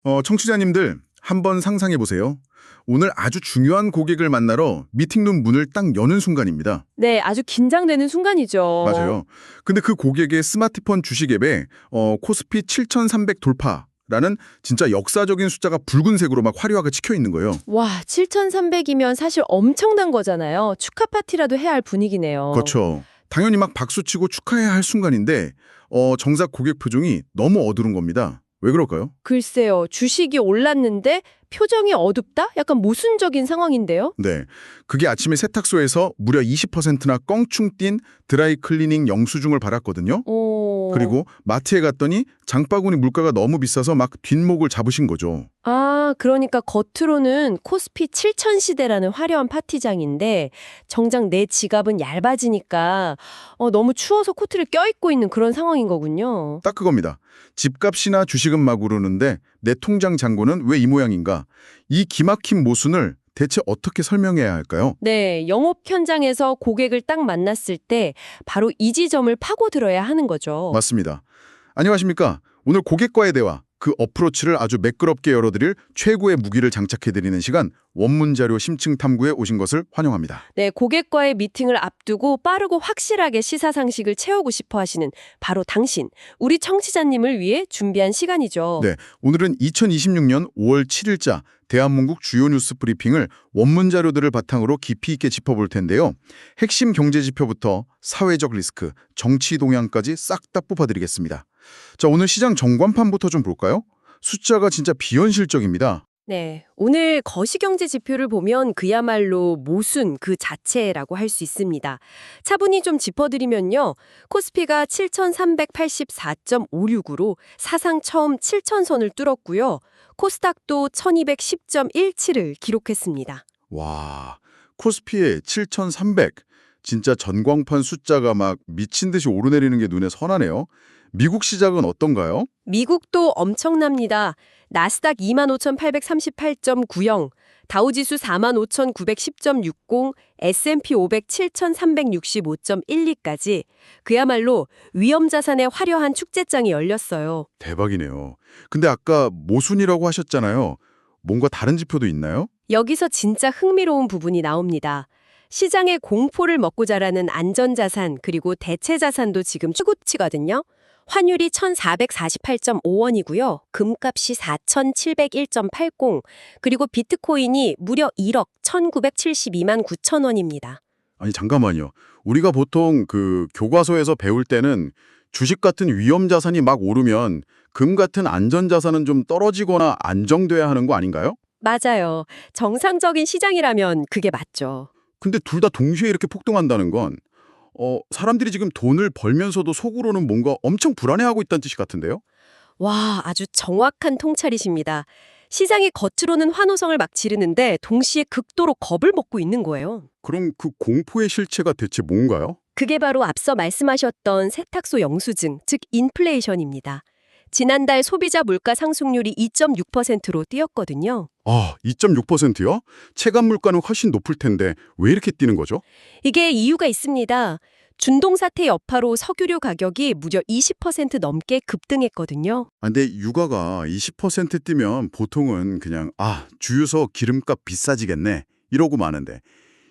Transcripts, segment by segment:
청취자님들 한번 상상해 보세요. 오늘 아주 중요한 고객을 만나러 미팅룸 문을 딱 여는 순간입니다. 네, 아주 긴장되는 순간이죠. 맞아요. 근데 그 고객의 스마트폰 주식 앱에 코스피 7,300 돌파라는 진짜 역사적인 숫자가 붉은색으로 막 화려하게 찍혀 있는 거예요. 와, 7,300이면 사실 엄청난 거잖아요. 축하 파티라도 해야 할 분위기네요. 그렇죠. 당연히 막 박수치고 축하해야 할 순간인데 정작 고객 표정이 너무 어두른 겁니다. 왜 그럴까요? 글쎄요, 주식이 올랐는데 표정이 어둡다? 약간 모순적인 상황인데요? 네, 그게 아침에 세탁소에서 무려 20%나 껑충 뛴 드라이 클리닝 영수증을 받았거든요. 그리고 마트에 갔더니 장바구니 물가가 너무 비싸서 막 뒷목을 잡으신 거죠. 아, 그러니까 겉으로는 코스피 7천 시대라는 화려한 파티장인데 정작 내 지갑은 얇아지니까 너무 추워서 코트를 껴입고 있는 그런 상황인 거군요. 딱 그겁니다. 집값이나 주식은 막 오르는데 내 통장 잔고는 왜 이 모양인가? 이 기막힌 모순을 대체 어떻게 설명해야 할까요? 네, 영업 현장에서 고객을 딱 만났을 때 바로 이 지점을 파고들어야 하는 거죠. 맞습니다. 안녕하십니까? 오늘 고객과의 대화, 그 어프로치를 아주 매끄럽게 열어드릴 최고의 무기를 장착해드리는 시간, 원문자료 심층 탐구에 오신 것을 환영합니다. 네, 고객과의 미팅을 앞두고 빠르고 확실하게 시사상식을 채우고 싶어 하시는 바로 당신, 우리 청취자님을 위해 준비한 시간이죠. 네, 오늘은 2026년 5월 7일자 대한민국 주요 뉴스 브리핑을 원문 자료들을 바탕으로 깊이 있게 짚어볼 텐데요. 핵심 경제 지표부터 사회적 리스크, 정치 동향까지 싹 다 뽑아드리겠습니다. 자, 오늘 시장 전관판부터 좀 볼까요? 숫자가 진짜 비현실적입니다. 네, 오늘 거시경제 지표를 보면 그야말로 모순 그 자체라고 할 수 있습니다. 차분히 좀 짚어드리면요. 코스피가 7,384.56으로 사상 처음 7,000선을 뚫었고요. 코스닥도 1,210.17을 기록했습니다. 와, 코스피에 7,300. 진짜 전광판 숫자가 막 미친 듯이 오르내리는 게 눈에 선하네요. 미국 시장은 어떤가요? 미국도 엄청납니다. 나스닥 25,838.90, 다우지수 45,910.60, S&P 500 7,365.12까지 그야말로 위험자산의 화려한 축제장이 열렸어요. 대박이네요. 근데 아까 모순이라고 하셨잖아요. 뭔가 다른 지표도 있나요? 여기서 진짜 흥미로운 부분이 나옵니다. 시장의 공포를 먹고 자라는 안전자산 그리고 대체자산도 지금 최고치거든요. 환율이 1,448.5원이고요. 금값이 4,701.80, 그리고 비트코인이 무려 1억 1,972만 9천 원입니다. 아니 잠깐만요. 우리가 보통 그 교과서에서 배울 때는 주식 같은 위험 자산이 막 오르면 금 같은 안전 자산은 좀 떨어지거나 안정돼야 하는 거 아닌가요? 맞아요. 정상적인 시장이라면 그게 맞죠. 근데 둘 다 동시에 이렇게 폭등한다는 건 사람들이 지금 돈을 벌면서도 속으로는 뭔가 엄청 불안해하고 있다는 뜻이 같은데요? 와, 아주 정확한 통찰이십니다. 시장이 겉으로는 환호성을 막 지르는데 동시에 극도로 겁을 먹고 있는 거예요. 그럼 그 공포의 실체가 대체 뭔가요? 그게 바로 앞서 말씀하셨던 세탁소 영수증, 즉 인플레이션입니다. 지난달 소비자 물가 상승률이 2.6%로 뛰었거든요. 아, 2.6%요? 체감 물가는 훨씬 높을 텐데 왜 이렇게 뛰는 거죠? 이게 이유가 있습니다. 중동 사태 여파로 석유류 가격이 무려 20% 넘게 급등했거든요. 아, 근데 유가가 20% 뛰면 보통은 그냥 주유소 기름값 비싸지겠네 이러고 마는데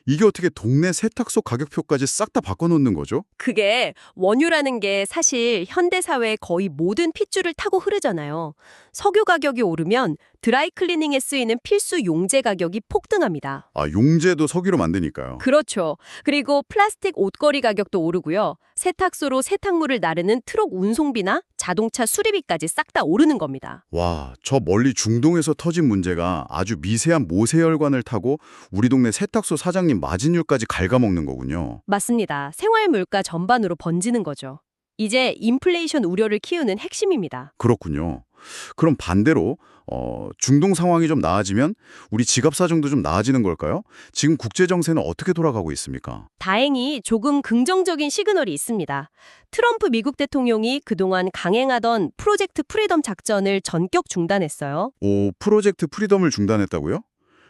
이게 어떻게 동네 세탁소 가격표까지 싹 다 바꿔놓는 거죠? 그게 원유라는 게 사실 현대사회의 거의 모든 핏줄을 타고 흐르잖아요. 석유 가격이 오르면 드라이클리닝에 쓰이는 필수 용제 가격이 폭등합니다. 아, 용제도 석유로 만드니까요. 그렇죠. 그리고 플라스틱 옷걸이 가격도 오르고요. 세탁소로 세탁물을 나르는 트럭 운송비나 자동차 수리비까지 싹 다 오르는 겁니다. 와, 저 멀리 중동에서 터진 문제가 아주 미세한 모세혈관을 타고 우리 동네 세탁소 사장님 마진율까지 갉아먹는 거군요. 맞습니다. 생활 물가 전반으로 번지는 거죠. 이제 인플레이션 우려를 키우는 핵심입니다. 그렇군요. 그럼 반대로 중동 상황이 좀 나아지면 우리 지갑 사정도 좀 나아지는 걸까요? 지금 국제 정세는 어떻게 돌아가고 있습니까? 다행히 조금 긍정적인 시그널이 있습니다. 트럼프 미국 대통령이 그동안 강행하던 프로젝트 프리덤 작전을 전격 중단했어요. 오, 프로젝트 프리덤을 중단했다고요?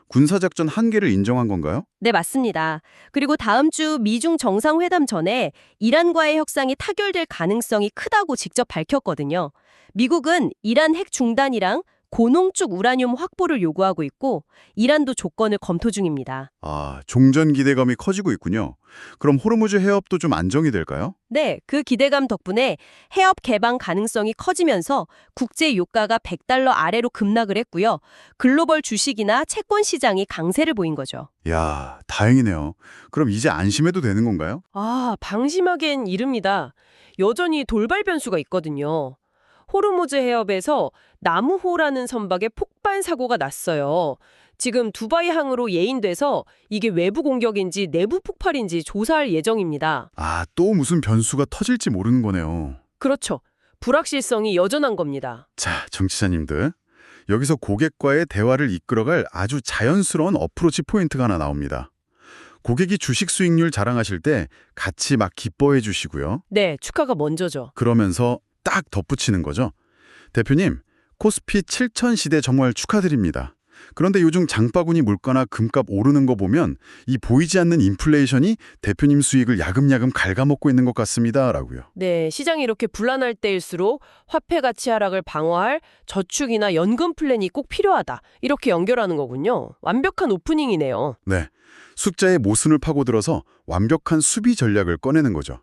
군사작전 한계를 인정한 건가요? 네, 맞습니다. 그리고 다음 주 미중 정상회담 전에 이란과의 협상이 타결될 가능성이 크다고 직접 밝혔거든요. 미국은 이란 핵 중단이랑 고농축 우라늄 확보를 요구하고 있고 이란도 조건을 검토 중입니다. 아, 종전 기대감이 커지고 있군요. 그럼 호르무즈 해협도 좀 안정이 될까요? 네, 그 기대감 덕분에 해협 개방 가능성이 커지면서 국제 유가가 100달러 아래로 급락을 했고요. 글로벌 주식이나 채권 시장이 강세를 보인 거죠. 야, 다행이네요. 그럼 이제 안심해도 되는 건가요? 아, 방심하기엔 이릅니다. 여전히 돌발 변수가 있거든요. 호르무즈 해협에서 나무호라는 선박에 폭발 사고가 났어요. 지금 두바이 항으로 예인돼서 이게 외부 공격인지 내부 폭발인지 조사할 예정입니다. 아, 또 무슨 변수가 터질지 모르는 거네요. 그렇죠. 불확실성이 여전한 겁니다. 자, 정치자님들. 여기서 고객과의 대화를 이끌어갈 아주 자연스러운 어프로치 포인트가 하나 나옵니다. 고객이 주식 수익률 자랑하실 때 같이 막 기뻐해 주시고요. 네, 축하가 먼저죠. 그러면서 딱 덧붙이는 거죠. 대표님, 코스피 7000 시대 정말 축하드립니다. 그런데 요즘 장바구니 물가나 금값 오르는 거 보면 이 보이지 않는 인플레이션이 대표님 수익을 야금야금 갉아먹고 있는 것 같습니다. 라고요. 네, 시장이 이렇게 불안할 때일수록 화폐 가치 하락을 방어할 저축이나 연금 플랜이 꼭 필요하다. 이렇게 연결하는 거군요. 완벽한 오프닝이네요. 네, 숫자의 모순을 파고들어서 완벽한 수비 전략을 꺼내는 거죠.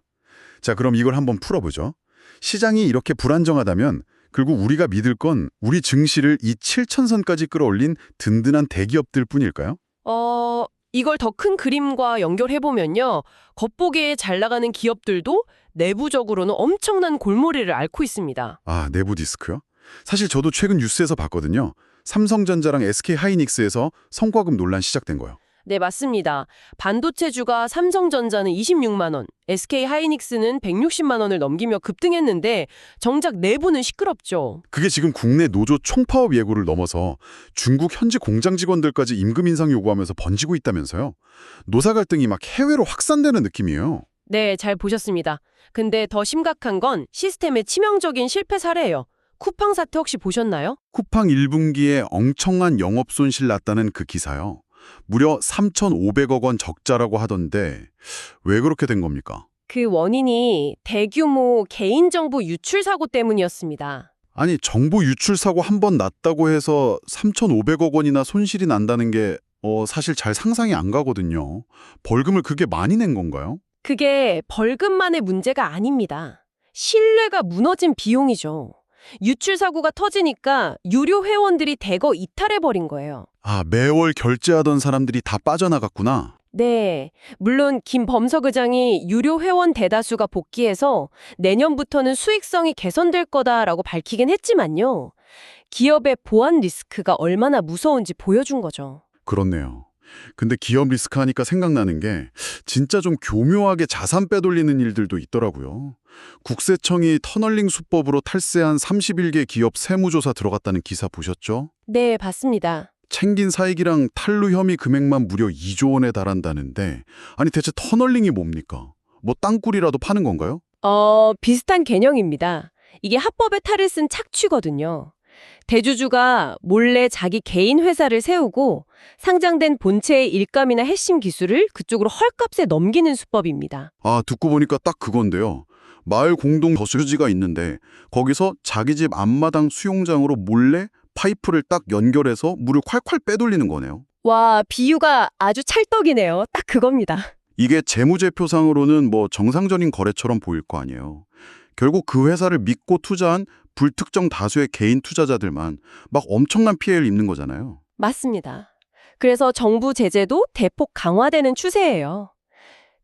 자, 그럼 이걸 한번 풀어보죠. 시장이 이렇게 불안정하다면 결국 우리가 믿을 건 우리 증시를 이 7천선까지 끌어올린 든든한 대기업들 뿐일까요? 이걸 더 큰 그림과 연결해보면요. 겉보기에 잘 나가는 기업들도 내부적으로는 엄청난 골머리를 앓고 있습니다. 아, 내부 디스크요? 사실 저도 최근 뉴스에서 봤거든요. 삼성전자랑 SK하이닉스에서 성과급 논란 시작된 거요. 네, 맞습니다. 반도체주가 삼성전자는 26만 원, SK하이닉스는 160만 원을 넘기며 급등했는데 정작 내부는 시끄럽죠. 그게 지금 국내 노조 총파업 예고를 넘어서 중국 현지 공장 직원들까지 임금 인상 요구하면서 번지고 있다면서요. 노사 갈등이 막 해외로 확산되는 느낌이에요. 네, 잘 보셨습니다. 근데 더 심각한 건 시스템의 치명적인 실패 사례예요. 쿠팡 사태 혹시 보셨나요? 쿠팡 1분기에 엉청한 영업 손실 났다는 그 기사요. 무려 3,500억 원 적자라고 하던데 왜 그렇게 된 겁니까? 그 원인이 대규모 개인정보 유출 사고 때문이었습니다. 아니, 정보 유출 사고 한 번 났다고 해서 3,500억 원이나 손실이 난다는 게 사실 잘 상상이 안 가거든요. 벌금을 그게 많이 낸 건가요? 그게 벌금만의 문제가 아닙니다. 신뢰가 무너진 비용이죠. 유출 사고가 터지니까 유료 회원들이 대거 이탈해버린 거예요. 아, 매월 결제하던 사람들이 다 빠져나갔구나. 네, 물론 김범석 의장이 유료 회원 대다수가 복귀해서 내년부터는 수익성이 개선될 거다라고 밝히긴 했지만요. 기업의 보안 리스크가 얼마나 무서운지 보여준 거죠. 그렇네요. 근데 기업 리스크 하니까 생각나는 게 진짜 좀 교묘하게 자산 빼돌리는 일들도 있더라고요. 국세청이 터널링 수법으로 탈세한 31개 기업 세무조사 들어갔다는 기사 보셨죠? 네, 봤습니다. 챙긴 사익이랑 탈루 혐의 금액만 무려 2조 원에 달한다는데 아니 대체 터널링이 뭡니까? 뭐 땅굴이라도 파는 건가요? 비슷한 개념입니다. 이게 합법의 탈을 쓴 착취거든요. 대주주가 몰래 자기 개인 회사를 세우고 상장된 본체의 일감이나 핵심 기술을 그쪽으로 헐값에 넘기는 수법입니다. 아, 듣고 보니까 딱 그건데요. 마을 공동 저수지가 있는데 거기서 자기 집 앞마당 수용장으로 몰래 파이프를 딱 연결해서 물을 콸콸 빼돌리는 거네요. 와, 비유가 아주 찰떡이네요. 딱 그겁니다. 이게 재무제표상으로는 뭐 정상적인 거래처럼 보일 거 아니에요. 결국 그 회사를 믿고 투자한 불특정 다수의 개인 투자자들만 막 엄청난 피해를 입는 거잖아요. 맞습니다. 그래서 정부 제재도 대폭 강화되는 추세예요.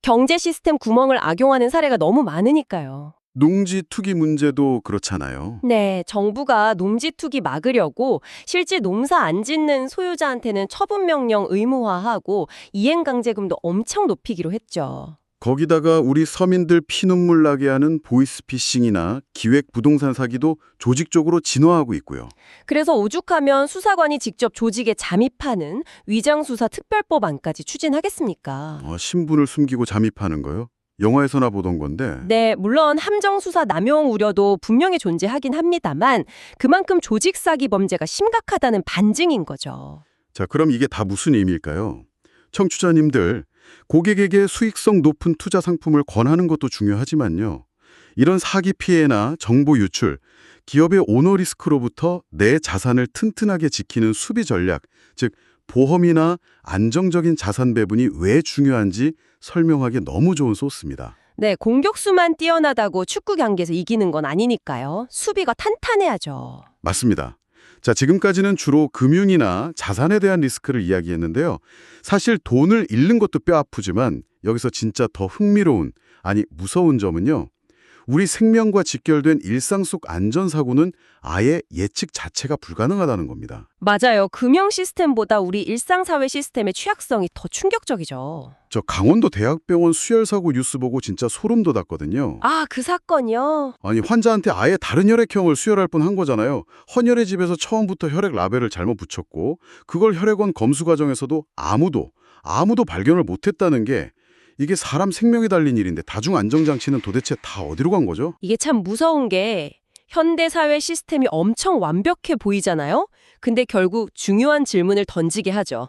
경제 시스템 구멍을 악용하는 사례가 너무 많으니까요. 농지 투기 문제도 그렇잖아요. 네, 정부가 농지 투기 막으려고 실제 농사 안 짓는 소유자한테는 처분 명령 의무화하고 이행 강제금도 엄청 높이기로 했죠. 거기다가 우리 서민들 피눈물 나게 하는 보이스피싱이나 기획 부동산 사기도 조직적으로 진화하고 있고요. 그래서 오죽하면 수사관이 직접 조직에 잠입하는 위장수사 특별법안까지 추진하겠습니까? 신분을 숨기고 잠입하는 거요? 영화에서나 보던 건데. 네, 물론 함정수사 남용 우려도 분명히 존재하긴 합니다만 그만큼 조직 사기 범죄가 심각하다는 반증인 거죠. 자, 그럼 이게 다 무슨 의미일까요? 청취자님들, 고객에게 수익성 높은 투자 상품을 권하는 것도 중요하지만요. 이런 사기 피해나 정보 유출, 기업의 오너 리스크로부터 내 자산을 튼튼하게 지키는 수비 전략, 즉 보험이나 안정적인 자산 배분이 왜 중요한지 설명하기 너무 좋은 소스입니다. 네, 공격수만 뛰어나다고 축구 경기에서 이기는 건 아니니까요. 수비가 탄탄해야죠. 맞습니다. 자, 지금까지는 주로 금융이나 자산에 대한 리스크를 이야기했는데요. 사실 돈을 잃는 것도 뼈 아프지만 여기서 진짜 더 흥미로운, 아니 무서운 점은요. 우리 생명과 직결된 일상 속 안전사고는 아예 예측 자체가 불가능하다는 겁니다. 맞아요. 금융 시스템보다 우리 일상사회 시스템의 취약성이 더 충격적이죠. 저 강원도 대학병원 수혈사고 뉴스 보고 진짜 소름 돋았거든요. 아, 그 사건이요? 아니 환자한테 아예 다른 혈액형을 수혈할 뻔한 거잖아요. 헌혈의 집에서 처음부터 혈액 라벨을 잘못 붙였고 그걸 혈액원 검수 과정에서도 아무도 발견을 못했다는 게 이게 사람 생명이 달린 일인데 다중 안전장치는 도대체 다 어디로 간 거죠? 이게 참 무서운 게 현대사회 시스템이 엄청 완벽해 보이잖아요? 근데 결국 중요한 질문을 던지게 하죠.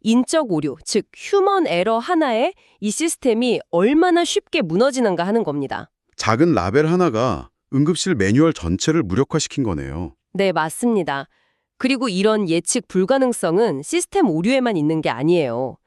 인적 오류, 즉 휴먼 에러 하나에 이 시스템이 얼마나 쉽게 무너지는가 하는 겁니다. 작은 라벨 하나가 응급실 매뉴얼 전체를 무력화시킨 거네요. 네, 맞습니다. 그리고 이런 예측 불가능성은 시스템 오류에만 있는 게 아니에요.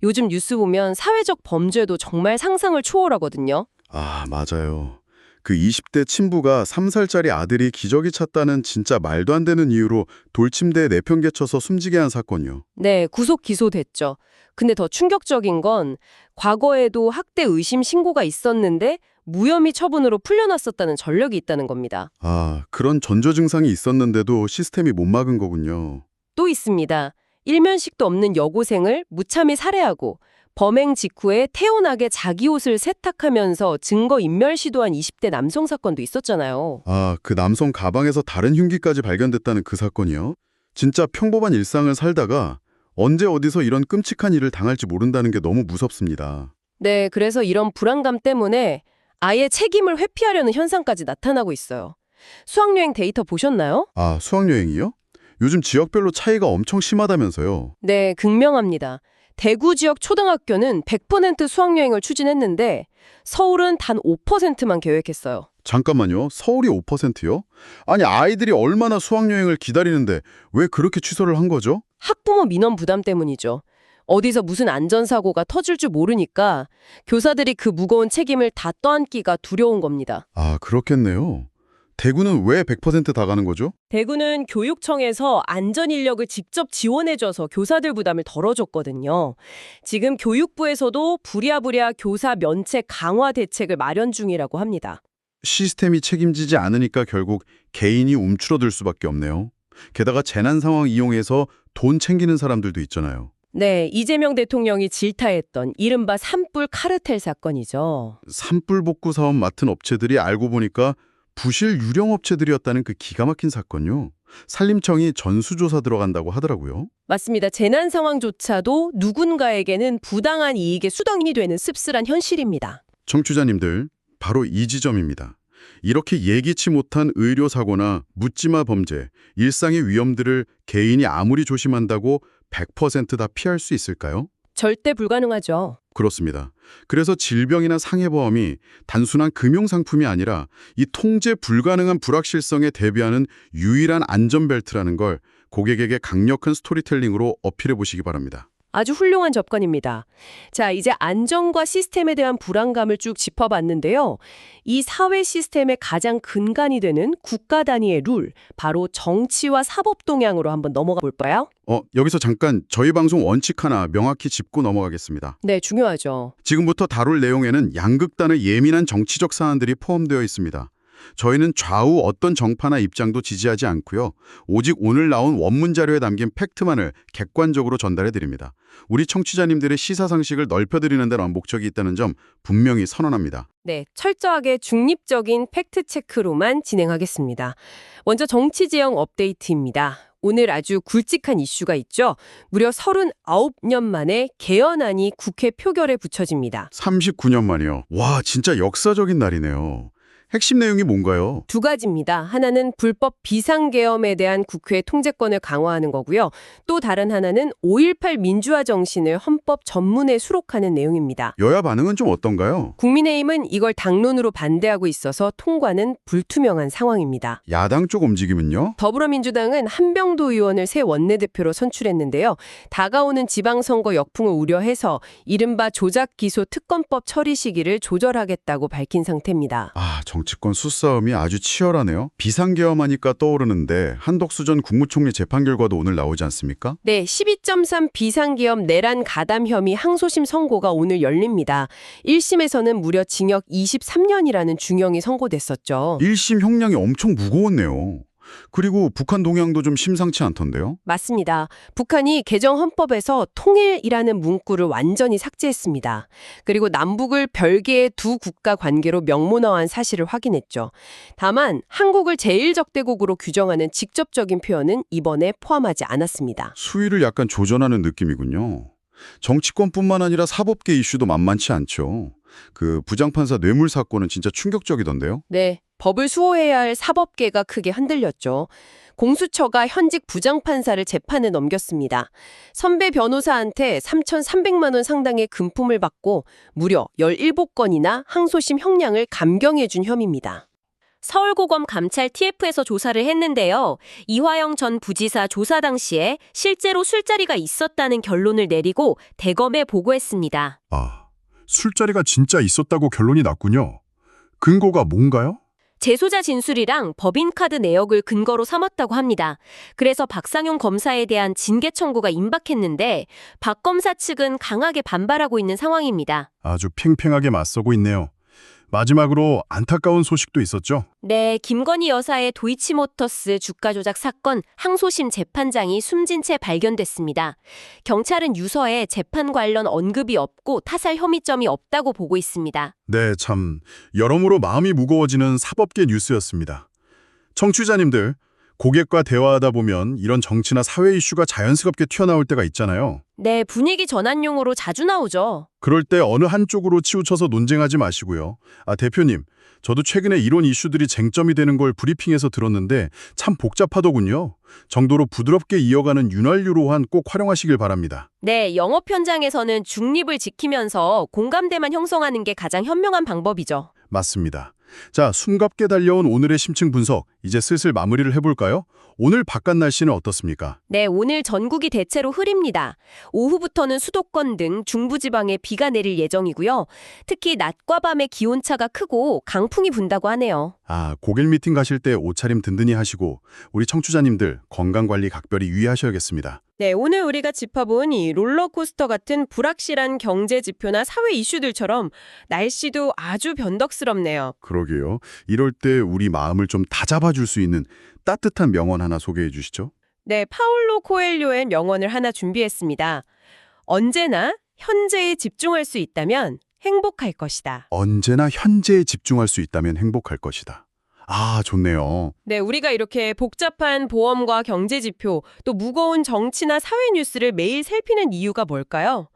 요즘 뉴스 보면 사회적 범죄도 정말 상상을 초월하거든요. 아, 맞아요. 그 20대 친부가 3살짜리 아들이 기저귀 찼다는 진짜 말도 안 되는 이유로 돌침대에 내팽개쳐서 숨지게 한 사건이요. 네, 구속 기소됐죠. 근데 더 충격적인 건 과거에도 학대 의심 신고가 있었는데 무혐의 처분으로 풀려났었다는 전력이 있다는 겁니다. 아, 그런 전조 증상이 있었는데도 시스템이 못 막은 거군요. 또 있습니다. 일면식도 없는 여고생을 무참히 살해하고 범행 직후에 태연하게 자기 옷을 세탁하면서 증거 인멸 시도한 20대 남성 사건도 있었잖아요. 아, 그 남성 가방에서 다른 흉기까지 발견됐다는 그 사건이요? 진짜 평범한 일상을 살다가 언제 어디서 이런 끔찍한 일을 당할지 모른다는 게 너무 무섭습니다. 네, 그래서 이런 불안감 때문에 아예 책임을 회피하려는 현상까지 나타나고 있어요. 수학여행 데이터 보셨나요? 아, 수학여행이요? 요즘 지역별로 차이가 엄청 심하다면서요. 네, 극명합니다. 대구 지역 초등학교는 100% 수학여행을 추진했는데 서울은 단 5%만 계획했어요. 잠깐만요. 서울이 5%요? 아니, 아이들이 얼마나 수학여행을 기다리는데 왜 그렇게 취소를 한 거죠? 학부모 민원 부담 때문이죠. 어디서 무슨 안전사고가 터질 줄 모르니까 교사들이 그 무거운 책임을 다 떠안기가 두려운 겁니다. 아, 그렇겠네요. 대구는 왜 100%다 가는 거죠? 대구는 교육청에서 안전인력을 직접 지원해줘서 교사들 부담을 덜어줬거든요. 지금 교육부에서도 부랴부랴 교사 면책 강화 대책을 마련 중이라고 합니다. 시스템이 책임지지 않으니까 결국 개인이 움츠러들 수밖에 없네요. 게다가 재난 상황 이용해서 돈 챙기는 사람들도 있잖아요. 네, 이재명 대통령이 질타했던 이른바 산불 카르텔 사건이죠. 산불 복구 사업 맡은 업체들이 알고 보니까 부실 유령 업체들이었다는 그 기가 막힌 사건요. 산림청이 전수조사 들어간다고 하더라고요. 맞습니다. 재난 상황조차도 누군가에게는 부당한 이익의 수덩이 되는 씁쓸한 현실입니다. 청취자님들, 바로 이 지점입니다. 이렇게 예기치 못한 의료사고나 묻지마 범죄, 일상의 위험들을 개인이 아무리 조심한다고 100%다 피할 수 있을까요? 절대 불가능하죠. 그렇습니다. 그래서 질병이나 상해보험이 단순한 금융상품이 아니라 이 통제 불가능한 불확실성에 대비하는 유일한 안전벨트라는 걸 고객에게 강력한 스토리텔링으로 어필해 보시기 바랍니다. 아주 훌륭한 접근입니다. 자, 이제 안전과 시스템에 대한 불안감을 쭉 짚어봤는데요. 이 사회 시스템의 가장 근간이 되는 국가 단위의 룰, 바로 정치와 사법 동향으로 한번 넘어가 볼까요? 여기서 잠깐 저희 방송 원칙 하나 명확히 짚고 넘어가겠습니다. 네, 중요하죠. 지금부터 다룰 내용에는 양극단의 예민한 정치적 사안들이 포함되어 있습니다. 저희는 좌우 어떤 정파나 입장도 지지하지 않고요. 오직 오늘 나온 원문 자료에 담긴 팩트만을 객관적으로 전달해 드립니다. 우리 청취자님들의 시사상식을 넓혀드리는 데는 목적이 있다는 점 분명히 선언합니다. 네, 철저하게 중립적인 팩트체크로만 진행하겠습니다. 먼저 정치지형 업데이트입니다. 오늘 아주 굵직한 이슈가 있죠. 무려 39년 만에 개헌안이 국회 표결에 붙여집니다. 39년 만이요. 와, 진짜 역사적인 날이네요. 핵심 내용이 뭔가요? 두 가지입니다. 하나는 불법 비상계엄에 대한 국회의 통제권을 강화하는 거고요. 또 다른 하나는 5.18 민주화 정신을 헌법 전문에 수록하는 내용입니다. 여야 반응은 좀 어떤가요? 국민의힘은 이걸 당론으로 반대하고 있어서 통과는 불투명한 상황입니다. 야당 쪽 움직임은요? 더불어민주당은 한병도 의원을 새 원내대표로 선출했는데요. 다가오는 지방선거 역풍을 우려해서 이른바 조작기소 특검법 처리 시기를 조절하겠다고 밝힌 상태입니다. 아, 정치권 수싸움이 아주 치열하네요. 비상계엄하니까 떠오르는데 한덕수 전 국무총리 재판 결과도 오늘 나오지 않습니까? 네, 12.3 비상계엄 내란 가담 혐의 항소심 선고가 오늘 열립니다. 1심에서는 무려 징역 23년이라는 중형이 선고됐었죠. 1심 형량이 엄청 무거웠네요. 그리고 북한 동향도 좀 심상치 않던데요? 맞습니다. 북한이 개정 헌법에서 통일이라는 문구를 완전히 삭제했습니다. 그리고 남북을 별개의 두 국가 관계로 명문화한 사실을 확인했죠. 다만 한국을 제1적대국으로 규정하는 직접적인 표현은 이번에 포함하지 않았습니다. 수위를 약간 조절하는 느낌이군요. 정치권뿐만 아니라 사법계 이슈도 만만치 않죠. 그 부장판사 뇌물 사건은 진짜 충격적이던데요? 네, 법을 수호해야 할 사법계가 크게 흔들렸죠. 공수처가 현직 부장판사를 재판에 넘겼습니다. 선배 변호사한테 3,300만 원 상당의 금품을 받고 무려 17건이나 항소심 형량을 감경해 준 혐의입니다. 서울고검 감찰 TF에서 조사를 했는데요. 이화영 전 부지사 조사 당시에 실제로 술자리가 있었다는 결론을 내리고 대검에 보고했습니다. 아, 술자리가 진짜 있었다고 결론이 났군요. 근거가 뭔가요? 재소자 진술이랑 법인카드 내역을 근거로 삼았다고 합니다. 그래서 박상용 검사에 대한 징계 청구가 임박했는데 박 검사 측은 강하게 반발하고 있는 상황입니다. 아주 팽팽하게 맞서고 있네요. 마지막으로 안타까운 소식도 있었죠. 네, 김건희 여사의 도이치모터스 주가 조작 사건 항소심 재판장이 숨진 채 발견됐습니다. 경찰은 유서에 재판 관련 언급이 없고 타살 혐의점이 없다고 보고 있습니다. 네, 참 여러모로 마음이 무거워지는 사법계 뉴스였습니다. 청취자님들, 고객과 대화하다 보면 이런 정치나 사회 이슈가 자연스럽게 튀어나올 때가 있잖아요. 네, 분위기 전환용으로 자주 나오죠. 그럴 때 어느 한쪽으로 치우쳐서 논쟁하지 마시고요. 아, 대표님, 저도 최근에 이런 이슈들이 쟁점이 되는 걸 브리핑에서 들었는데 참 복잡하더군요. 정도로 부드럽게 이어가는 윤활유로한 꼭 활용하시길 바랍니다. 네, 영업 현장에서는 중립을 지키면서 공감대만 형성하는 게 가장 현명한 방법이죠. 맞습니다. 자, 숨갑게 달려온 오늘의 심층 분석, 이제 슬슬 마무리를 해볼까요? 오늘 바깥 날씨는 어떻습니까? 네, 오늘 전국이 대체로 흐립니다. 오후부터는 수도권 등 중부지방에 비가 내릴 예정이고요. 특히 낮과 밤의 기온차가 크고 강풍이 분다고 하네요. 아, 고객 미팅 가실 때 옷차림 든든히 하시고 우리 청취자님들 건강관리 각별히 유의하셔야겠습니다. 네, 오늘 우리가 짚어본 이 롤러코스터 같은 불확실한 경제 지표나 사회 이슈들처럼 날씨도 아주 변덕스럽네요. 그러게요. 이럴 때 우리 마음을 좀 다잡아줄 수 있는 따뜻한 명언 하나 소개해 주시죠. 네, 파울로 코엘료의 명언을 하나 준비했습니다. 언제나 현재에 집중할 수 있다면 행복할 것이다. 언제나 현재에 집중할 수 있다면 행복할 것이다. 아, 좋네요. 네, 우리가 이렇게 복잡한 보험과 경제 지표, 또 무거운 정치나 사회 뉴스를 매일 살피는 이유가 뭘까요?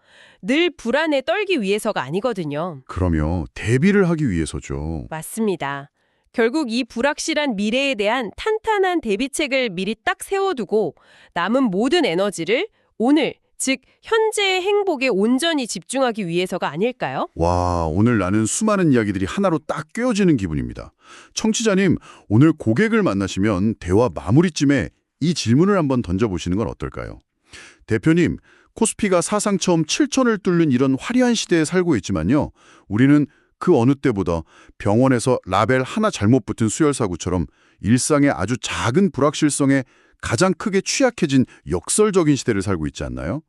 늘 불안에 떨기 위해서가 아니거든요. 그러면 대비를 하기 위해서죠. 맞습니다. 결국 이 불확실한 미래에 대한 탄탄한 대비책을 미리 딱 세워두고 남은 모든 에너지를 오늘, 즉 현재의 행복에 온전히 집중하기 위해서가 아닐까요? 와, 오늘 나는 수많은 이야기들이 하나로 딱 꿰어지는 기분입니다. 청취자님, 오늘 고객을 만나시면 대화 마무리쯤에 이 질문을 한번 던져보시는 건 어떨까요? 대표님, 코스피가 사상 처음 7천을 뚫는 이런 화려한 시대에 살고 있지만요. 우리는 그 어느 때보다 병원에서 라벨 하나 잘못 붙은 수혈사고처럼 일상의 아주 작은 불확실성에 가장 크게 취약해진 역설적인 시대를 살고 있지 않나요?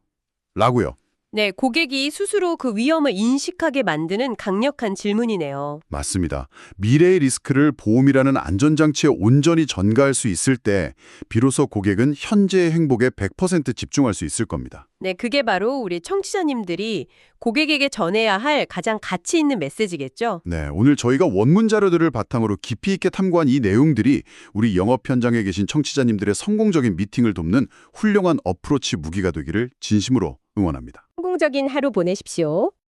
라고요. 네, 고객이 스스로 그 위험을 인식하게 만드는 강력한 질문이네요. 맞습니다. 미래의 리스크를 보험이라는 안전장치에 온전히 전가할 수 있을 때 비로소 고객은 현재의 행복에 100% 집중할 수 있을 겁니다. 네, 그게 바로 우리 청취자님들이 고객에게 전해야 할 가장 가치 있는 메시지겠죠? 네, 오늘 저희가 원문 자료들을 바탕으로 깊이 있게 탐구한 이 내용들이 우리 영업 현장에 계신 청취자님들의 성공적인 미팅을 돕는 훌륭한 어프로치 무기가 되기를 진심으로 응원합니다. 성공적인 하루 보내십시오.